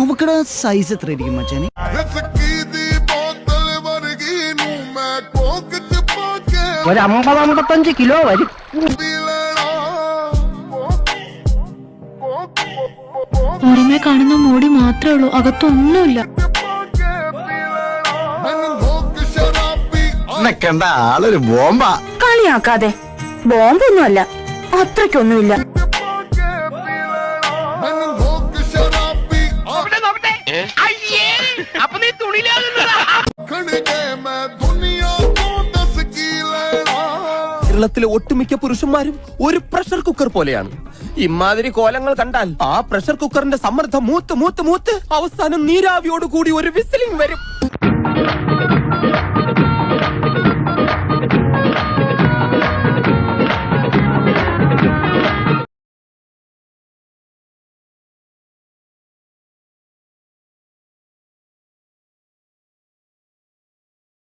അവക്കടെ size എത്ര ആയിരിക്കും മച്ചാനെ? ഒരു 50-55 കിലോ വരും. പുറമെ കാണുന്ന മോടി മാത്രമേ ഉള്ളൂ, അകത്തൊന്നുമില്ല. ആളൊരു ബോംബാ. കളിയാക്കാതെ, ബോംബൊന്നുമല്ല, അത്രയ്ക്കൊന്നുമില്ല. കേരളത്തിലെ ഒട്ടുമിക്ക പുരുഷന്മാരും ഒരു പ്രഷർ കുക്കർ പോലെയാണ്. ഇമാതിരി കോലങ്ങൾ കണ്ടാൽ ആ പ്രഷർ കുക്കറിന്റെ സമ്മർദ്ദം മൂത്ത് മൂത്ത് മൂത്ത് അവസാനം നീരാവിയോട് കൂടി ഒരു വിസിലിംഗ് വരും.